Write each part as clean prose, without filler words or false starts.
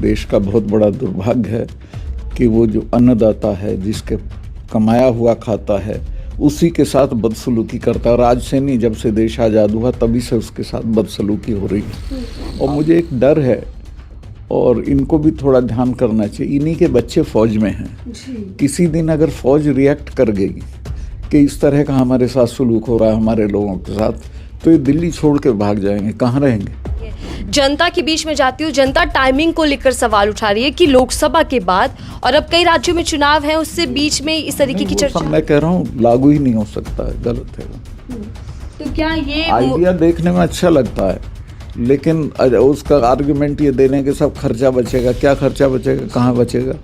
देश का बहुत बड़ा दुर्भाग्य है कि वो जो अन्नदाता है, जिसके कमाया हुआ खाता है, उसी के साथ बदसलूकी करता है। और आज से नहीं, जब से देश आज़ाद हुआ तभी से उसके साथ बदसलूकी हो रही है। और मुझे एक डर है, और इनको भी थोड़ा ध्यान करना चाहिए। इन्हीं के बच्चे फौज में हैं। किसी दिन अगर फौज रिएक्ट कर गई कि इस तरह का हमारे साथ सलूक हो रहा है हमारे लोगों के साथ, तो ये दिल्ली छोड़ के भाग जाएंगे। कहाँ रहेंगे? जनता के बीच में जाती हूँ। जनता टाइमिंग को लेकर सवाल उठा रही है कि लोकसभा के बाद और अब कई राज्यों में चुनाव है, उससे बीच में इस तरीके की चर्चा। मैं कह रहा हूँ लागू ही नहीं हो सकता है, गलत है। तो क्या ये आइडिया देखने में अच्छा लगता है, लेकिन उसका आर्गुमेंट ये देने के सब खर्चा बचेगा। क्या खर्चा बचेगा? कहाँ बचेगा?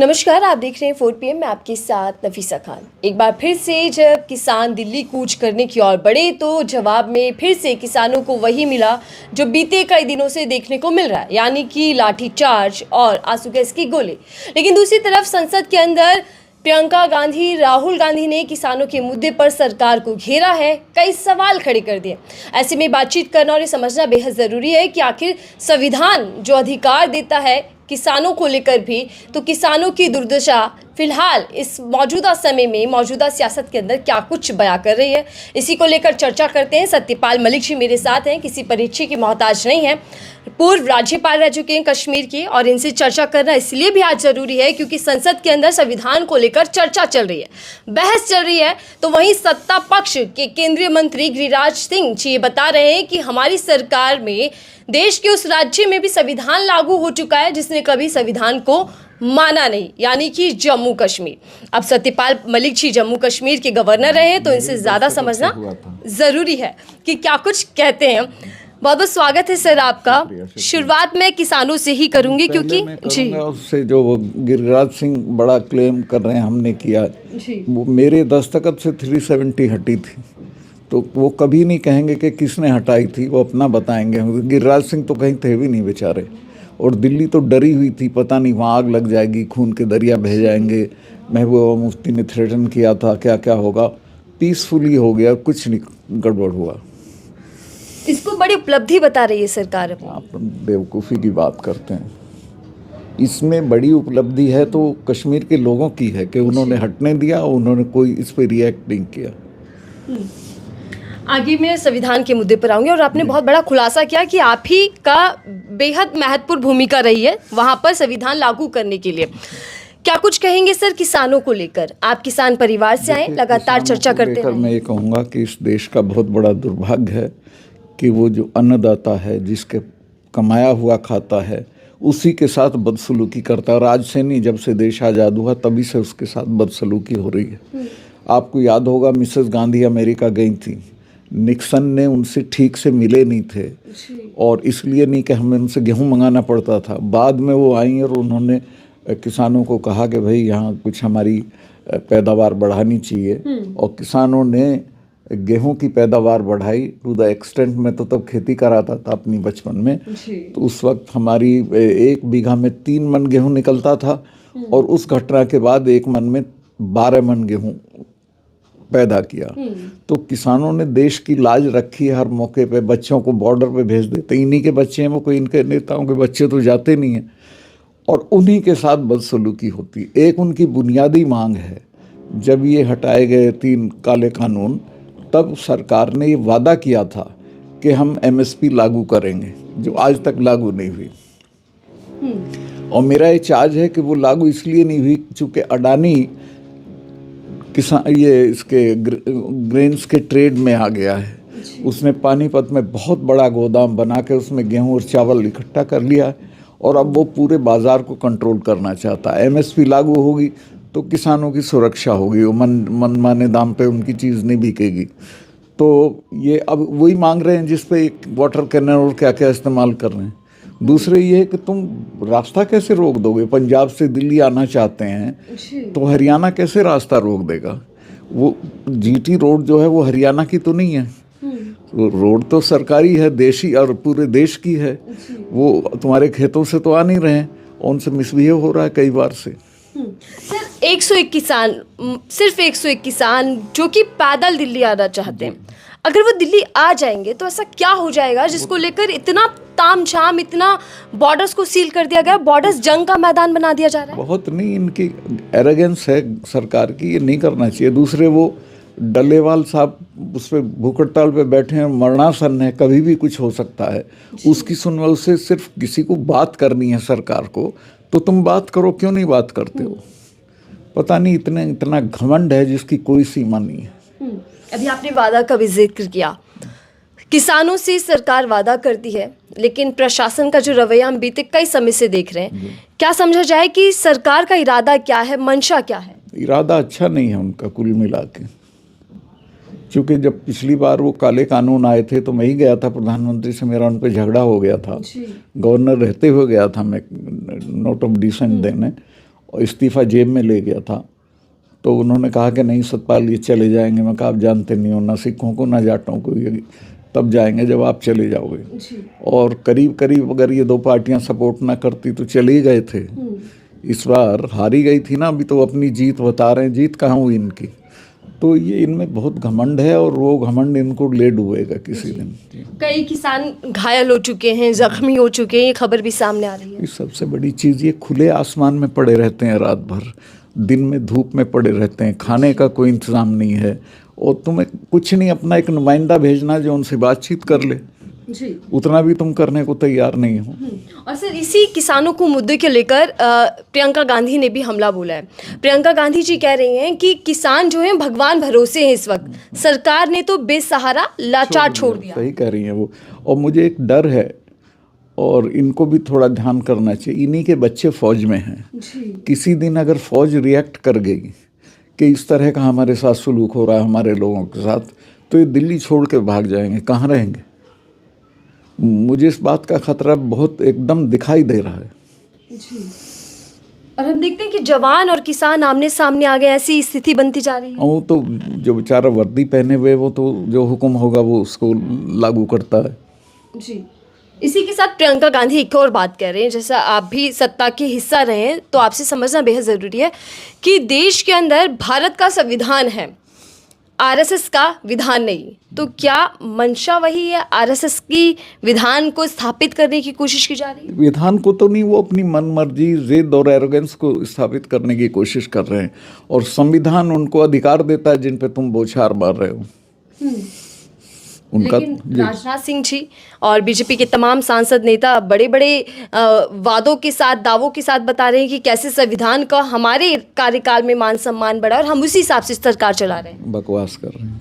नमस्कार, आप देख रहे हैं 4 PM में आपके साथ नफीसा खान। एक बार फिर से जब किसान दिल्ली कूच करने की ओर बढ़े तो जवाब में फिर से किसानों को वही मिला जो बीते कई दिनों से देखने को मिल रहा है, यानी कि लाठीचार्ज और आंसू गैस की गोली। लेकिन दूसरी तरफ संसद के अंदर प्रियंका गांधी, राहुल गांधी ने किसानों के मुद्दे पर सरकार को घेरा है, कई सवाल खड़े कर दिए। ऐसे में बातचीत करना और ये समझना बेहद ज़रूरी है कि आखिर संविधान जो अधिकार देता है किसानों को लेकर भी, तो किसानों की दुर्दशा फिलहाल इस मौजूदा समय में, मौजूदा सियासत के अंदर क्या कुछ बयां कर रही है, इसी को लेकर चर्चा करते हैं। सत्यपाल मलिक जी मेरे साथ हैं, किसी परिचय की मोहताज नहीं है, पूर्व राज्यपाल रह चुके हैं कश्मीर के, और इनसे चर्चा करना इसलिए भी आज ज़रूरी है क्योंकि संसद के अंदर संविधान को लेकर चर्चा चल रही है, बहस चल रही है। तो वहीं सत्ता पक्ष के केंद्रीय मंत्री गिरिराज सिंह जी ये बता रहे हैं कि हमारी सरकार में देश के उस राज्य में भी संविधान लागू हो चुका है जिसने कभी संविधान को माना नहीं, यानी कि जम्मू कश्मीर। अब सत्यपाल मलिक जी जम्मू कश्मीर के गवर्नर रहे हैं, तो इनसे ज़्यादा समझना ज़रूरी है कि क्या कुछ कहते हैं। बहुत बहुत स्वागत है सर आपका। शुरुआत मैं किसानों से ही करूंगी क्योंकि जी उससे जो गिरिराज सिंह बड़ा क्लेम कर रहे हैं हमने किया, वो मेरे दस्तखत से 370 हटी थी, तो वो कभी नहीं कहेंगे कि किसने हटाई थी, वो अपना बताएंगे। गिरिराज सिंह तो कहीं थे भी नहीं बेचारे, और दिल्ली तो डरी हुई थी, पता नहीं वहाँ आग लग जाएगी, खून के दरिया बह जाएंगे। महबूबा मुफ्ती ने थ्रेटन किया था, क्या क्या होगा। पीसफुली हो गया, कुछ नहीं गड़बड़ हुआ। इसको बड़ी उपलब्धि बता रही है सरकार। आप बेवकूफ़ी की बात करते हैं। इसमें बड़ी उपलब्धि है तो कश्मीर के लोगों की है कि उन्होंने हटने दिया, उन्होंने कोई इस पर रिएक्ट नहीं किया। आगे मैं संविधान के मुद्दे पर आऊंगी, और आपने बहुत बड़ा खुलासा किया कि आप ही का बेहद महत्वपूर्ण भूमिका रही है वहां पर संविधान लागू करने के लिए। क्या कुछ कहेंगे सर किसानों को लेकर? आप किसान परिवार से आए, लगातार चर्चा करते हैं। मैं ये कहूँगा कि इस देश का बहुत बड़ा दुर्भाग्य है कि वो जो अन्नदाता है, जिसके कमाया हुआ खाता है, उसी के साथ बदसलूकी करता है। और आज से नहीं, जब से देश आज़ाद हुआ तभी से उसके साथ बदसलूकी हो रही है। आपको याद होगा मिसेस गांधी अमेरिका गई थी, निक्सन ने उनसे ठीक से मिले नहीं थे, और इसलिए नहीं कि हमें उनसे गेहूं मंगाना पड़ता था। बाद में वो आई और उन्होंने किसानों को कहा कि भाई यहाँ कुछ हमारी पैदावार बढ़ानी चाहिए, और किसानों ने गेहूं की पैदावार बढ़ाई टू द एक्सटेंट। में तो तब खेती कराता था अपनी बचपन में, तो उस वक्त हमारी 1 बीघा में 3 मन गेहूं निकलता था, और उस घटना के बाद 1 मन में 12 मन गेहूं पैदा किया। तो किसानों ने देश की लाज रखी हर मौके पे। बच्चों को बॉर्डर पे भेज देते, इन्हीं के बच्चे हैं वो, कोई इनके नेताओं के बच्चे तो जाते नहीं हैं, और उन्हीं के साथ बदसलूकी होती। एक उनकी बुनियादी मांग है, जब ये हटाए गए 3 काले कानून, तब सरकार ने ये वादा किया था कि हम MSP लागू करेंगे, जो आज तक लागू नहीं हुई। और मेरा ये चार्ज है कि वो लागू इसलिए नहीं हुई चूँकि अडानी किसान ये इसके ग्रेन्स के ट्रेड में आ गया है। उसने पानीपत में बहुत बड़ा गोदाम बना के उसमें गेहूं और चावल इकट्ठा कर लिया है, और अब वो पूरे बाज़ार को कंट्रोल करना चाहता है। MSP लागू होगी तो किसानों की सुरक्षा होगी, वो मनमाने दाम पे उनकी चीज़ नहीं बिकेगी। तो ये अब वही मांग रहे हैं जिस पे वाटर कैनन और क्या क्या इस्तेमाल कर रहे हैं। दूसरे ये है कि तुम रास्ता कैसे रोक दोगे? पंजाब से दिल्ली आना चाहते हैं तो हरियाणा कैसे रास्ता रोक देगा? वो GT रोड जो है वो हरियाणा की तो नहीं है, तो रोड तो सरकारी है, देशी और पूरे देश की है। वो तुम्हारे खेतों से तो आ नहीं रहे हैं, उनसे मिसबिहेव हो रहा है कई बार से। सर 101 किसान, सिर्फ 101 किसान जो कि पैदल दिल्ली आना चाहते हैं, अगर वो दिल्ली आ जाएंगे तो ऐसा क्या हो जाएगा जिसको लेकर इतना तामझाम, इतना बॉर्डर्स को सील कर दिया गया, बॉर्डर्स जंग का मैदान बना दिया जा रहा है। बहुत नहीं, इनकी एरोगेंस है सरकार की, ये नहीं करना चाहिए। दूसरे वो डल्लेवाल साहब उस पर भूख हड़ताल पे बैठे हैं, मरणासन है, कभी भी कुछ हो सकता है, उसकी सुनवाई। उससे सिर्फ किसी को बात करनी है सरकार को, तो तुम बात करो, क्यों नहीं बात करते हो? पता नहीं इतना घमंड है जिसकी कोई सीमा नहीं है। अभी आपने वादा का भी जिक्र किया, किसानों से सरकार वादा करती है, लेकिन प्रशासन का जो रवैया हम बीते कई समय से देख रहे हैं, क्या समझा जाए कि सरकार का इरादा क्या है, मंशा क्या है? इरादा अच्छा नहीं है उनका कुल मिला के। क्योंकि जब पिछली बार वो काले कानून आए थे तो मैं ही गया था प्रधानमंत्री से, मेरा उन पर झगड़ा हो गया था। गवर्नर रहते हुए गया था मैं नोट ऑफ डिसेंट देने, और इस्तीफा जेब में ले गया था। तो उन्होंने कहा कि नहीं सतपाल ये चले जाएंगे। मैं कहा आप जानते नहीं हो ना सिखों को ना जाटों को, ये तब जाएंगे जब आप चले जाओगे। और करीब करीब अगर ये दो पार्टियां सपोर्ट ना करती तो चले ही गए थे। इस बार हारी गई थी ना, अभी तो अपनी जीत बता रहे हैं, जीत कहाँ हुई इनकी। तो ये इनमें बहुत घमंड है, और वो घमंड इनको ले डूबेगा किसी दिन। कई किसान घायल हो चुके हैं, जख्मी हो चुके हैं, ये खबर भी सामने आ रही है। सबसे बड़ी चीज़ ये खुले आसमान में पड़े रहते हैं रात भर, दिन में धूप में पड़े रहते हैं, खाने का कोई इंतज़ाम नहीं है, और तुम्हें कुछ नहीं, अपना एक नुमाइंदा भेजना जो उनसे बातचीत कर ले, उतना भी तुम करने को तैयार नहीं हो। और सर इसी किसानों को मुद्दे के लेकर प्रियंका गांधी ने भी हमला बोला है। प्रियंका गांधी जी कह रही हैं कि किसान जो हैं भगवान भरोसे हैं इस वक्त, सरकार ने तो बेसहारा लाचार छोड़ दिया। सही कह रही हैं वो, और मुझे एक डर है, और इनको भी थोड़ा ध्यान करना चाहिए। इन्हीं के बच्चे फौज में हैं, किसी दिन अगर फौज रिएक्ट कर गई कि इस तरह का हमारे साथ सलूक हो रहा है हमारे लोगों के साथ, तो ये दिल्ली छोड़ के भाग जाएंगे, कहाँ रहेंगे? मुझे इस बात का खतरा बहुत एकदम दिखाई दे रहा है। और हम देखते हैं कि जवान और किसान आमने सामने आ गए, ऐसी स्थिति बनती जा रही है। वो तो जो बेचारा वर्दी पहने हुए, वो तो जो हुक्म होगा वो उसको लागू करता है। जी, इसी के साथ प्रियंका गांधी एक और बात कह रहे हैं, जैसा आप भी सत्ता के हिस्सा रहे हैं, तो आपसे समझना बेहद ज़रूरी है कि देश के अंदर भारत का संविधान है, आरएसएस का विधान नहीं। तो क्या मंशा वही है, आरएसएस की विधान को स्थापित करने की कोशिश की जा रही है? विधान को तो नहीं, वो अपनी मनमर्जी, जिद और एरोगेंस को स्थापित करने की कोशिश कर रहे हैं, और संविधान उनको अधिकार देता है जिन पे तुम बौछार मार रहे हो। उनका लेकिन राजनाथ सिंह जी और बीजेपी के तमाम सांसद नेता बड़े बड़े वादों के साथ, दावों के साथ बता रहे हैं कि कैसे संविधान का हमारे कार्यकाल में मान सम्मान बढ़ा, और हम उसी हिसाब से सरकार चला रहे हैं। बकवास कर रहे हैं,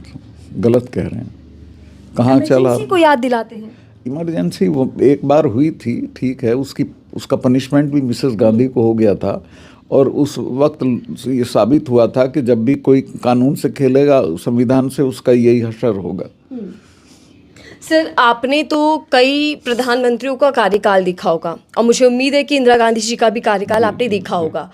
गलत कह रहे हैं। कहाँ चला? इमरजेंसी को याद दिलाते हैं। इमरजेंसी वो एक बार हुई थी, ठीक है, उसका पनिशमेंट भी मिसेस गांधी को हो गया था, और उस वक्त ये साबित हुआ था कि जब भी कोई कानून से खेलेगा, संविधान से, उसका यही हशर होगा। सर आपने तो कई प्रधानमंत्रियों का कार्यकाल देखा होगा, और मुझे उम्मीद है कि इंदिरा गांधी जी का भी कार्यकाल आपने देखा होगा।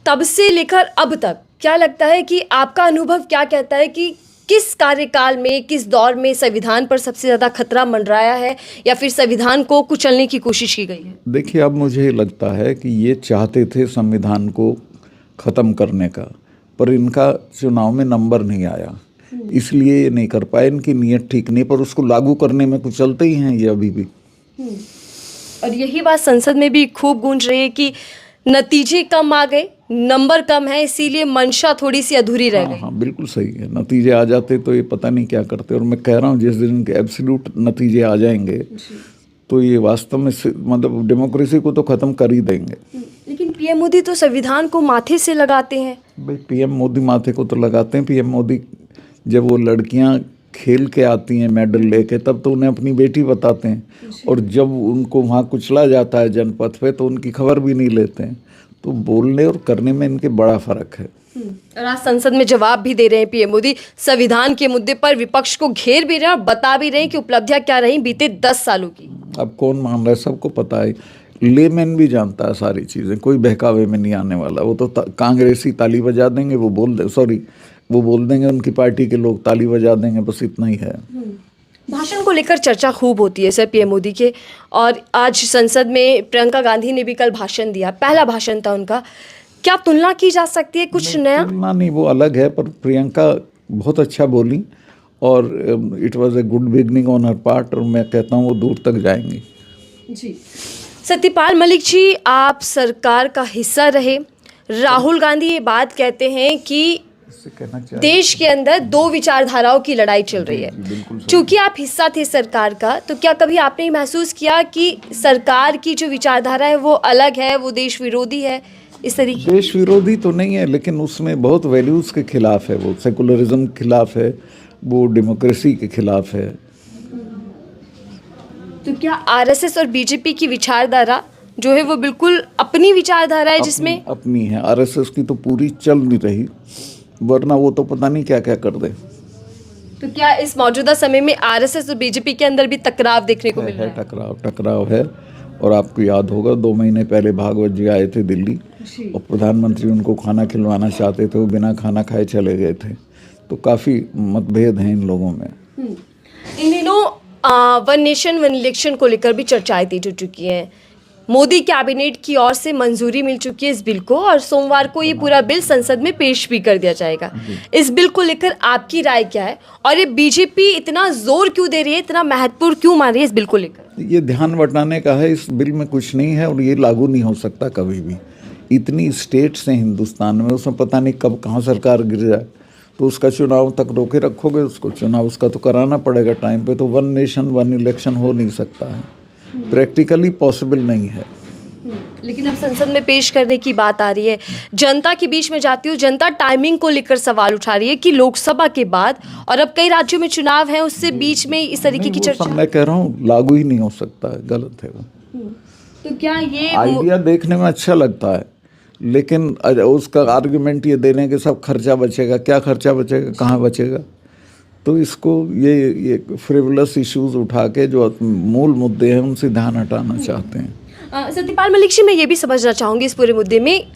तब से लेकर अब तक क्या लगता है कि आपका अनुभव क्या कहता है कि किस कार्यकाल में, किस दौर में संविधान पर सबसे ज़्यादा खतरा मंडराया है, या फिर संविधान को कुचलने की कोशिश की गई है? देखिए, अब मुझे लगता है कि ये चाहते थे संविधान को ख़त्म करने का, पर इनका चुनाव में नंबर नहीं आया, इसलिए ये नहीं कर पाए। इनकी नीयत ठीक नहीं, पर उसको लागू करने में कुचलते ही हैं ये अभी भी। और यही बात संसद में भी खूब गूंज रही है कि नतीजे कम आ गए, नंबर कम है, इसीलिए मंशा थोड़ी सी अधूरी रह गई। हाँ, बिल्कुल सही है। नतीजे आ जाते तो ये पता नहीं क्या करते, और मैं कह रहा हूँ जिस दिन इनके एब्सोल्यूट नतीजे आ जाएंगे तो ये वास्तव में मतलब डेमोक्रेसी को तो ख़त्म कर ही देंगे। लेकिन पीएम मोदी तो संविधान को माथे से लगाते हैं। भाई पीएम मोदी माथे को तो लगाते हैं। पीएम मोदी जब वो लड़कियां खेल के आती हैं मेडल लेके, तब तो उन्हें अपनी बेटी बताते हैं, और जब उनको वहाँ कुचला जाता है जनपथ पे तो उनकी खबर भी नहीं लेते हैं। तो बोलने और करने में इनके बड़ा फर्क है। और आज संसद में जवाब भी दे रहे हैं पीएम मोदी, संविधान के मुद्दे पर विपक्ष को घेर भी रहे हैं और बता भी रहे हैं कि उपलब्धियां क्या रही बीते 10 सालों की। अब कौन मान रहा है, सबको पता है, लेमैन भी जानता है सारी चीज़ें, कोई बहकावे में नहीं आने वाला। वो तो कांग्रेसी ताली बजा देंगे, वो बोल देंगे उनकी पार्टी के लोग ताली बजा देंगे, बस इतना ही है। भाषण को लेकर चर्चा खूब होती है सर पीएम मोदी के, और आज संसद में प्रियंका गांधी ने भी कल भाषण दिया, पहला भाषण था उनका। क्या तुलना की जा सकती है कुछ नया? तुलना नहीं, वो अलग है, पर प्रियंका बहुत अच्छा बोली, और it was a good beginning on her part, और मैं कहता हूँ वो दूर तक जाएंगी। जी, सत्यपाल मलिक जी, आप सरकार का हिस्सा रहे। राहुल गांधी ये बात कहते हैं कि इससे कहना चाहिए देश के अंदर दो विचारधाराओं की लड़ाई चल रही है। बिल्कुल सही। चूंकि आप हिस्सा थे सरकार का, तो क्या कभी आपने ये महसूस किया कि सरकार की जो विचारधारा है वो अलग है, वो देश विरोधी है, इस तरीके? देश विरोधी तो नहीं है, लेकिन उसमें बहुत वैल्यूज़ के खिलाफ है, वो सेकुलरिज्म के खिलाफ है, वो डेमोक्रेसी के खिलाफ है। तो क्या आरएसएस और बीजेपी की विचारधारा जो है वो बिल्कुल अपनी विचारधारा है, जिसमें अपनी है, आरएसएस की तो पूरी चल नहीं रही, वरना वो तो पता नहीं क्या क्या कर दे। तो क्या इस मौजूदा समय में आरएसएस और बीजेपी के अंदर भी टकराव देखने को मिल रहा है? टकराव है। और आपको याद होगा 2 महीने पहले भागवत जी आए थे दिल्ली और प्रधानमंत्री उनको खाना खिलवाना चाहते थे, वो बिना खाना खाए चले गए थे। तो काफ़ी मतभेद हैं इन लोगों में। इन दिनों वन नेशन वन इलेक्शन को लेकर भी चर्चाएं तेज हो चुकी हैं। मोदी कैबिनेट की ओर से मंजूरी मिल चुकी है इस बिल को, और सोमवार को ये पूरा बिल संसद में पेश भी कर दिया जाएगा। इस बिल को लेकर आपकी राय क्या है, और ये बीजेपी इतना जोर क्यों दे रही है, इतना महत्वपूर्ण क्यों मान रही है इस बिल को लेकर? ये ध्यान बटाने का है, इस बिल में कुछ नहीं है और ये लागू नहीं हो सकता कभी भी। इतनी स्टेट्स हैं हिंदुस्तान में, उसमें पता नहीं कब कहाँ सरकार गिर जाए, तो उसका चुनाव तक रोके रखोगे उसको? चुनाव उसका तो कराना पड़ेगा टाइम पे। तो वन नेशन वन इलेक्शन हो नहीं सकता है, प्रैक्टिकली पॉसिबल नहीं है। लेकिन अब संसद में पेश करने की बात आ रही है। जनता के बीच में जाती हूँ, जनता टाइमिंग को लेकर सवाल उठा रही है कि लोकसभा के बाद और अब कई राज्यों में चुनाव है, उससे बीच में इस तरीके की चर्चा। मैं कह रहा हूँ लागू ही नहीं हो सकता है, गलत है वो। तो क्या ये आइडिया देखने में अच्छा लगता है, लेकिन उसका आर्गुमेंट ये देने के सब खर्चा बचेगा, क्या खर्चा बचेगा, कहाँ बचेगा? तो इसको ये फ्रिवलस इश्यूज उठा के जो मूल मुद्दे हैं उनसे ध्यान हटाना चाहते हैं। सत्यपाल मलिक जी, मैं ये भी समझना चाहूँगी इस पूरे मुद्दे में,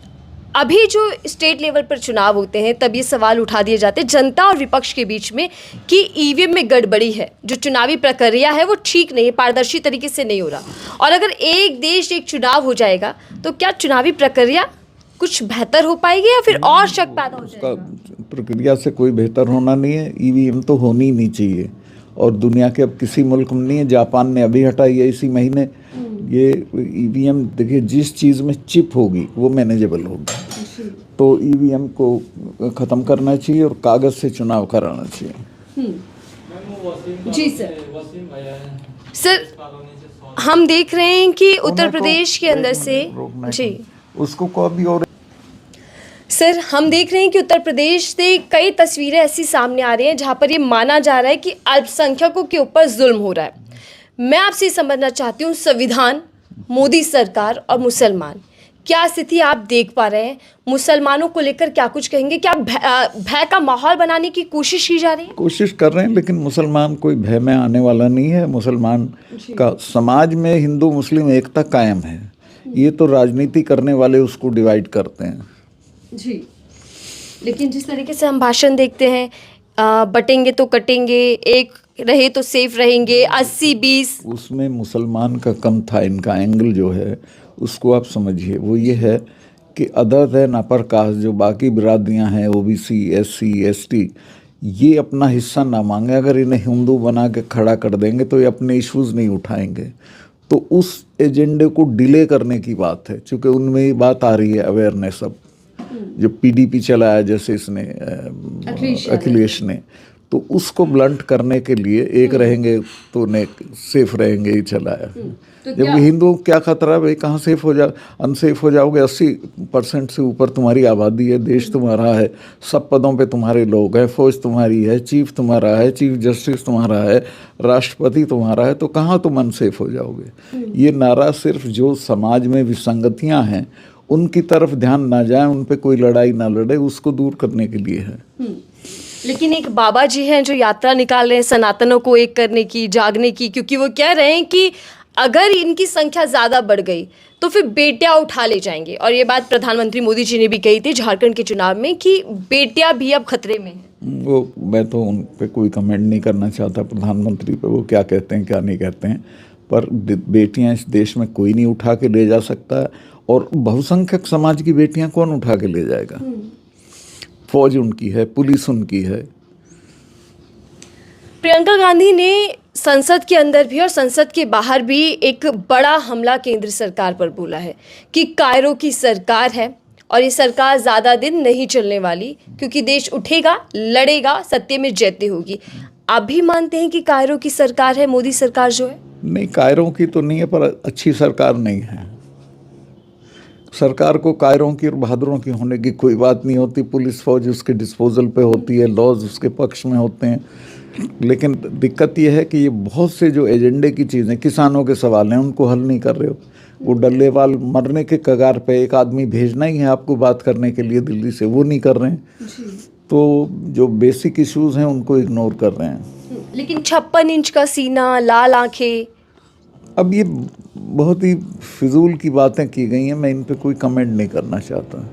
अभी जो स्टेट लेवल पर चुनाव होते हैं तब ये सवाल उठा दिए जाते हैं जनता और विपक्ष के बीच में कि ईवीएम में गड़बड़ी है, जो चुनावी प्रक्रिया है वो ठीक नहीं है, पारदर्शी तरीके से नहीं हो रहा। और अगर एक देश एक चुनाव हो जाएगा तो क्या चुनावी प्रक्रिया कुछ बेहतर हो पाएगी या फिर और शक पैदा हो जाएगा? प्रक्रिया से कोई बेहतर होना नहीं है, ईवीएम तो होनी ही नहीं चाहिए। और दुनिया के अब किसी मुल्क में नहीं है, जापान ने अभी हटाई है इसी महीने। ये ईवीएम देखिए, जिस चीज़ में चिप होगी वो मैनेजेबल होगी, तो ईवीएम को ख़त्म करना चाहिए और कागज़ से चुनाव कराना चाहिए। जी सर, हम देख रहे हैं कि उत्तर प्रदेश के अंदर से जी उसको कभी और सर, हम देख रहे हैं कि उत्तर प्रदेश से कई तस्वीरें ऐसी सामने आ रही हैं जहां पर ये माना जा रहा है कि अल्पसंख्यकों के ऊपर जुल्म हो रहा है। मैं आपसे समझना चाहती हूँ, संविधान, मोदी सरकार और मुसलमान, क्या स्थिति आप देख पा रहे हैं? मुसलमानों को लेकर क्या कुछ कहेंगे? क्या भय का माहौल बनाने की कोशिश की जा रही है? कोशिश कर रहे हैं, लेकिन मुसलमान कोई भय में आने वाला नहीं है। मुसलमान का समाज में हिंदू मुस्लिम एकता कायम है। ये तो राजनीति करने वाले उसको डिवाइड करते हैं। जी, लेकिन जिस तरीके से हम भाषण देखते हैं, बटेंगे तो कटेंगे, एक रहे तो सेफ रहेंगे, 80-20, उसमें मुसलमान का कम था। इनका एंगल जो है उसको आप समझिए, वो ये है कि अदर देन अपर कास्ट जो बाकी बिरादरियां हैं, ओबीसी, एससी, एसटी, ये अपना हिस्सा ना मांगे। अगर इन्हें हिंदू बना के खड़ा कर देंगे तो ये अपने इश्यूज नहीं उठाएंगे। तो उस एजेंडे को डिले करने की बात है, क्योंकि उनमें ये बात आ रही है अवेयरनेस। अब जो पीडीपी चलाया जैसे इसने अखिलेश ने, तो उसको ब्लंट करने के लिए एक रहेंगे तो सेफ रहेंगे ही चलाया। जबकि हिंदुओं क्या खतरा, भाई कहाँ सेफ हो अनसेफ हो जाओगे? 80% से ऊपर तुम्हारी आबादी है, देश तुम्हारा है, सब पदों पे तुम्हारे लोग हैं, फौज तुम्हारी है, चीफ तुम्हारा है, चीफ जस्टिस तुम्हारा है, राष्ट्रपति तुम्हारा है, तो कहाँ तुम अनसेफ हो जाओगे? ये नारा सिर्फ जो समाज में विसंगतियाँ हैं उनकी तरफ ध्यान ना जाए, उन पे कोई लड़ाई ना लड़े, उसको दूर करने के लिए है। लेकिन एक बाबा जी हैं जो यात्रा निकाल रहे हैं सनातनों को एक करने की, जागने की, क्योंकि वो कह रहे हैं कि अगर इनकी संख्या ज़्यादा बढ़ गई तो फिर बेटियां उठा ले जाएंगे। और ये बात प्रधानमंत्री मोदी जी ने भी कही थी झारखंड के चुनाव में कि बेटियां भी अब खतरे में हैं। वो मैं तो उन पे कोई कमेंट नहीं करना चाहता, प्रधानमंत्री पे वो क्या कहते हैं क्या नहीं कहते हैं, पर बेटियां इस देश में कोई नहीं उठा के ले जा सकता। और बहुसंख्यक समाज की बेटियां कौन उठा के ले जाएगा? फौज उनकी है, पुलिस उनकी है। प्रियंका गांधी ने संसद के अंदर भी और संसद के बाहर भी एक बड़ा हमला केंद्र सरकार पर बोला है कि कायरो की सरकार है और ये सरकार ज़्यादा दिन नहीं चलने वाली, क्योंकि देश उठेगा, लड़ेगा, सत्य में जयते होगी। आप भी मानते हैं कि कायरो की सरकार है मोदी सरकार जो है? नहीं, कायरों की तो नहीं है, पर अच्छी सरकार नहीं है। सरकार को कायरों की और बहादुरों की होने की कोई बात नहीं होती। पुलिस फौज उसके डिस्पोजल पे होती है, लॉज उसके पक्ष में होते हैं। लेकिन दिक्कत यह है कि ये बहुत से जो एजेंडे की चीज़ें, किसानों के सवाल हैं, उनको हल नहीं कर रहे हो। वो डल्लेवाल मरने के कगार पे एक आदमी भेजना ही है आपको बात करने के लिए दिल्ली से, वो नहीं कर रहे हैं। तो जो बेसिक इश्यूज हैं उनको इग्नोर कर रहे हैं। लेकिन 56 इंच का सीना, लाल आंखें, अब ये बहुत ही फिजूल की बातें की गई हैं, मैं इन पे कोई कमेंट नहीं करना चाहता।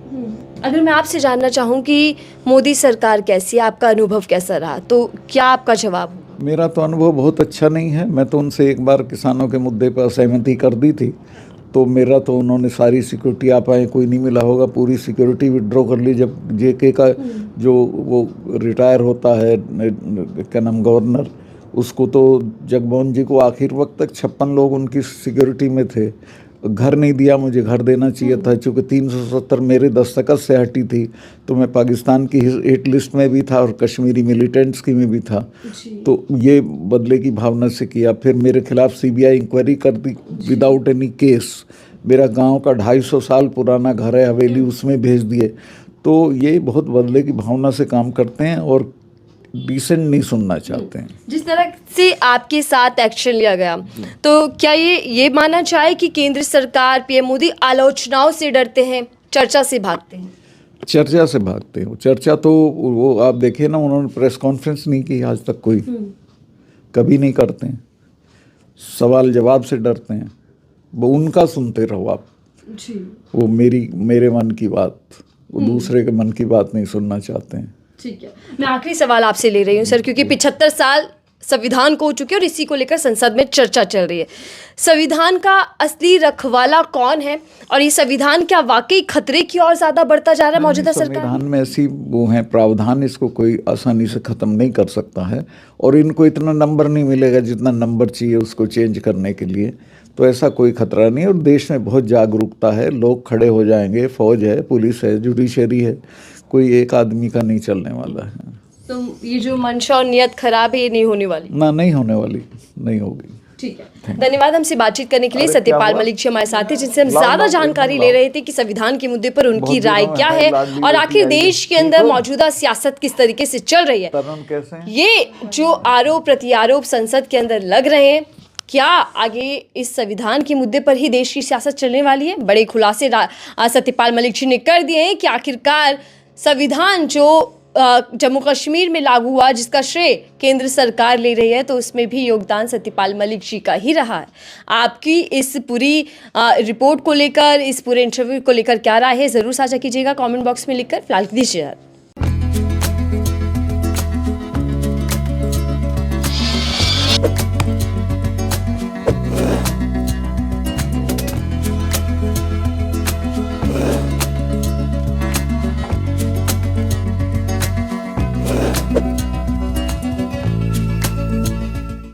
अगर मैं आपसे जानना चाहूँ कि मोदी सरकार कैसी है, आपका अनुभव कैसा रहा, तो क्या आपका जवाब? मेरा तो अनुभव बहुत अच्छा नहीं है। मैं तो उनसे एक बार किसानों के मुद्दे पर असहमति कर दी थी, तो मेरा तो उन्होंने सारी सिक्योरिटी, आप आए कोई नहीं मिला होगा, पूरी सिक्योरिटी विड्रॉ कर ली। जब जेके का जो वो रिटायर होता है, क्या नाम, गवर्नर, उसको तो जगमोहन जी को आखिर वक्त तक 56 लोग उनकी सिक्योरिटी में थे। घर नहीं दिया, मुझे घर देना चाहिए था, चूँकि 370 मेरे दस्तखत से हटी थी, तो मैं पाकिस्तान की हिट लिस्ट में भी था और कश्मीरी मिलिटेंट्स की में भी था। तो ये बदले की भावना से किया। फिर मेरे खिलाफ सीबीआई इंक्वायरी कर दी विदाउट एनी केस। मेरा गांव का 250 साल पुराना घर है, हवेली, उसमें भेज दिए। तो ये बहुत बदले की भावना से काम करते हैं और डिसेंट नहीं सुनना चाहते हैं। जिस तरह से आपके साथ एक्शन लिया गया, तो क्या ये माना जाए कि केंद्र सरकार, पीएम मोदी आलोचनाओं से डरते हैं, चर्चा से भागते हैं? चर्चा से भागते हैं। चर्चा तो वो आप देखिए ना, उन्होंने प्रेस कॉन्फ्रेंस नहीं की आज तक, कोई कभी नहीं करते हैं। सवाल जवाब से डरते हैं। वो उनका सुनते रहो आप जी। वो मेरे मन की बात, वो दूसरे के मन की बात नहीं सुनना चाहते हैं। ठीक है, मैं आखिरी सवाल आपसे ले रही हूँ सर, क्योंकि 75 साल संविधान को हो चुके हैं और इसी को लेकर संसद में चर्चा चल रही है। संविधान का असली रखवाला कौन है और ये संविधान क्या वाकई खतरे की ओर ज्यादा बढ़ता जा रहा है मौजूदा सरकार? संविधान में ऐसी वो है प्रावधान, इसको कोई आसानी से ख़त्म नहीं कर सकता है और इनको इतना नंबर नहीं मिलेगा जितना नंबर चाहिए उसको चेंज करने के लिए। तो ऐसा कोई खतरा नहीं और देश में बहुत जागरूकता है, लोग खड़े हो जाएंगे, फौज है, पुलिस है, जुडिशरी है, कोई एक आदमी का नहीं चलने वाला है। तो ये जो मंशा और नियत खराब है, ये नहीं होने वाली? ना, नहीं होने वाली, नहीं होगी। ठीक है, धन्यवाद हमसे बातचीत करने के लिए। सत्यपाल मलिक जी हमारे साथ थे, जिनसे हम ज्यादा जानकारी ले रहे थे कि संविधान के मुद्दे पर उनकी राय क्या है और आखिर देश के अंदर मौजूदा सियासत किस तरीके से चल रही है। ये जो आरोप प्रत्यारोप संसद के अंदर लग रहे हैं, क्या आगे इस संविधान के मुद्दे पर ही देश की सियासत चलने वाली है? बड़े खुलासे सत्यपाल मलिक जी ने कर दिए हैं कि आखिरकार संविधान जो जम्मू कश्मीर में लागू हुआ, जिसका श्रेय केंद्र सरकार ले रही है, तो उसमें भी योगदान सत्यपाल मलिक जी का ही रहा है। आपकी इस पूरी रिपोर्ट को लेकर, इस पूरे इंटरव्यू को लेकर क्या राय है, ज़रूर साझा कीजिएगा कमेंट बॉक्स में लिखकर। फिलहाल दीजिए।